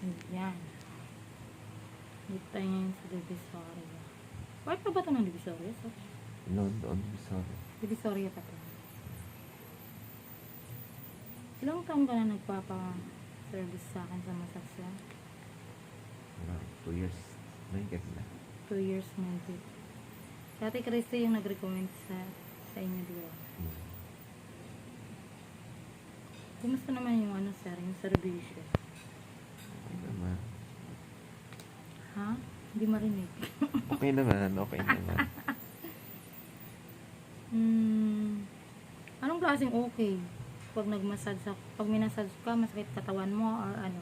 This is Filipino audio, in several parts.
Ayan. Dito tayo ngayon sa Divisoria. Part pa ba ito ng Divisoria? Doon, sorry. Divisoria pa ito. Ilang taon ka na nagpapa-service sa akin sa Masasya? 2 years. Mahigit na. 2 years maybe. Si Ate Christy yung nag-recommend sa inyo, di ba? Kumusta naman yung sir, yung servisyo? Okay naman. Ha? Hindi marinig. Okay naman. Anong klaseng okay? Pag pag minasage ka, masakit katawan mo or ano?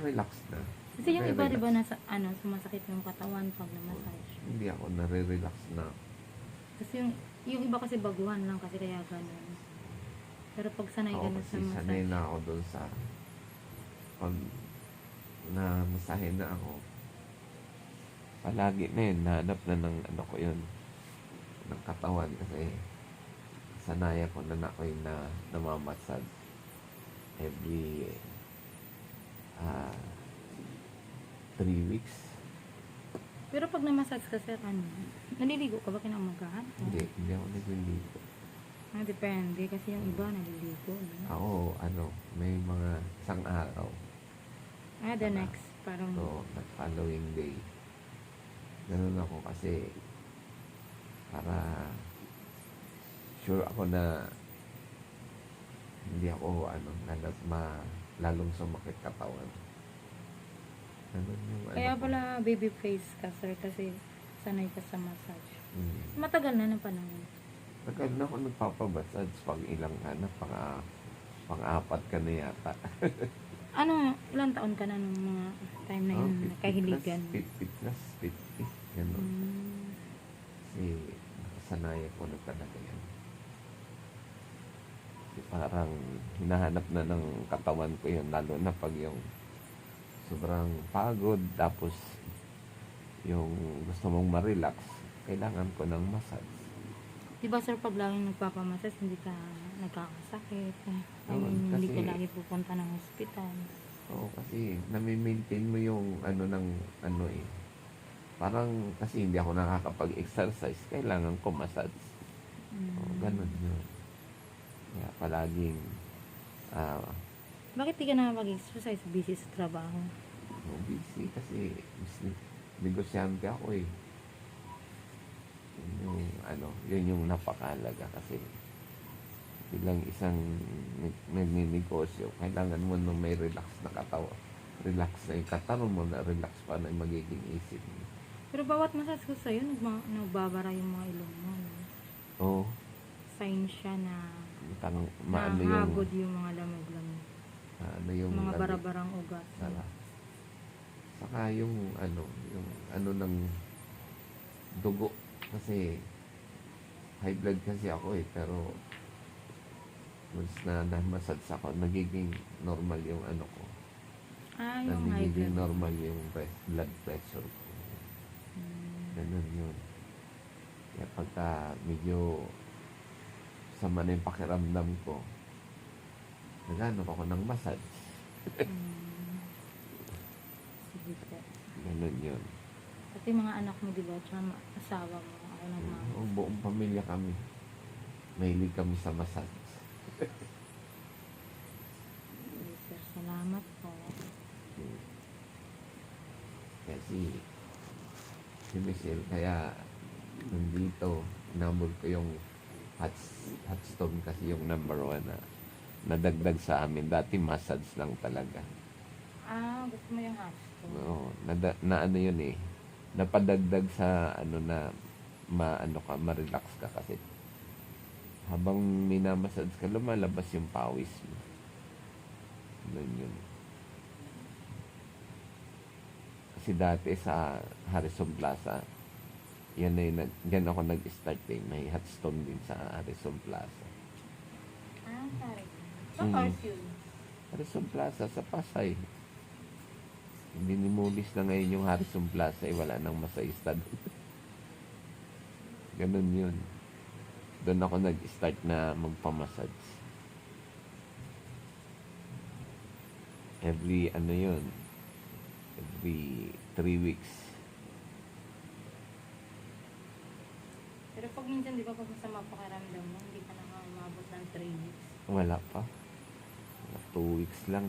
Relax na. Kasi yung iba, di ba, sumasakit yung katawan pag na-massage. Hindi ako nare-relax na. Kasi yung iba kasi baguhan lang kasi kaya ganun. Pero pag sanay ka na sa Kasi sanay massage. na ako doon sa pag namasahe na ako. Palagi na yun, nahanap na ng ano ko yun, ng katawan kasi sanay ako na ako yung namamassage every 3 weeks. Pero pag na-massage ka, sir, naliligo ka ba kinamagahan? Hindi ako nagliligo. Depende kasi yung iba naliligo. Ako, may mga isang araw. The next, parang... So, following day. Ganun ako kasi para sure ako na hindi ako lalong sumakit katawan. Ganun yung Kaya pala baby face ka, sir, kasi sanay ka sa massage. Matagal na ng panahon. Tagal na ako nagpapabassage pag ilang pang-apat ka na yata. Ilang taon ka na nung mga time na yun, kahiligan? 50. Ganun. Kasi nakasanayan ko na talaga yan. Kasi parang hinahanap na ng katawan ko yun, lalo na pag yung sobrang pagod, tapos yung gusto mong ma-relax, kailangan ko ng massage. Diba, sir, pag laging nagpapamassage, hindi ka nagkakasakit? Hindi ka lagi pupunta ng hospital? Oo, kasi nami-maintain mo yung parang kasi hindi ako nakakapag-exercise, kailangan ko massage. Ganun yun. Kaya palaging Bakit di ka na mag-exercise? Busy sa trabaho? busy kasi negosyante ako eh. Yun yung napakahalaga kasi bilang isang nagninegosyo, kailangan mo nung may relax na katawan. Relax na yung katawan mo, na relax pa na yung magiging isip mo. Pero bawat massage ko sa'yo, nagbabara yung mga ilong mo. No? Oo. Sign siya na Maano yung mga lamig-lamig. Yung mga barabarang ugat. Saka yung ng dugo. Kasi high blood kasi ako eh, pero once na massage ako, nagiging normal yung ko. Yung high blood. Normal yung blood pressure ko. Ganun yun. Kaya pagka medyo sama na yung pakiramdam ko, nagano ako ng massage. Sige po. Ganun yun. Pati mga anak mo, diba? Tsaka asawa mo. Ako nagmamahal. Buong pamilya kami. Mahilig kami sa massage. Sige, sir. Salamat po. Kasi si Michelle, kaya nandito, inabot ko yung hot stone kasi yung number 1 na nadagdag sa amin. Dati massage lang talaga. Gusto mo yung hot stone? Oo, yun eh. Napadagdag sa ma-relax ka kasi habang minamassage ka, lumalabas yung pawis mo. Yun. Kasi dati sa Harrison Plaza, dyan ako nag-start eh. May hot stone din sa Harrison Plaza. Sorry. Saan cars yun? Harrison Plaza sa Pasay. Dinimulis na ngayon yung Harrison Plaza eh, wala nang masayista doon. Ganun yun. Doon ako nag-start na magpamassage. Every ano yun, every 3 weeks. Pero pag minsan, di ba, pag masama pakiramdam mo, hindi ka na nga umabot ng 3 weeks. Wala pa. 2 weeks lang.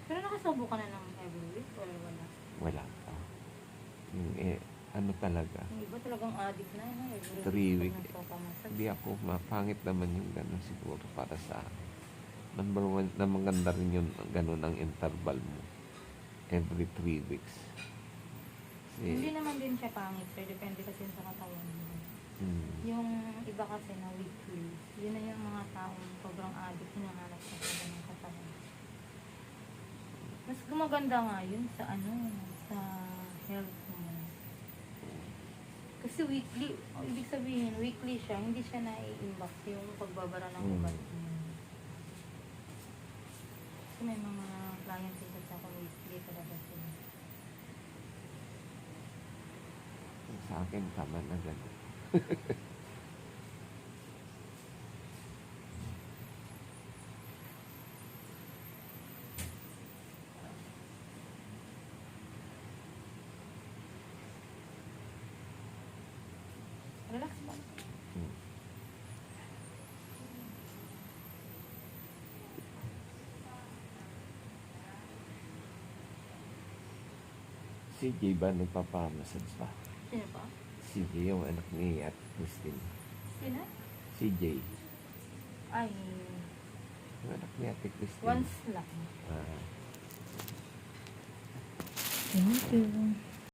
Pero nakasubo ka na ng every week or wala? Wala pa. Ano talaga, Yung iba talagang addict na, no? Every 3 week week. pag nagpapamassage. Hindi ako, mapangit naman yung gano'n siguro para sa akin. Number one, na maganda rin yung gano'n ang interval mo. Every 3 weeks. Hindi Kasi, naman din siya pangit, sir. Depende kasi sa katawan mo. Yung iba kasi na weekly, yun na yung mga taong sobrang addict, hinahanap sa talaga ng katawan. Mas gumaganda nga yun sa sa health mo. Kasi weekly, ibig sabihin, weekly siya, hindi siya nai-imbak yung pagbabara ng ugat mo. Kasi may mga clients din sa ako weekly talaga sila. sa akin, tama na gano'n. Relax mo. Si Jay ba nagpapamassage pa? Sino pa? Si Jay, yung anak ni at Christine. Sino? Si Jay, Ay, yung anak ni Ate Christine. once lang. Ah, Thank you.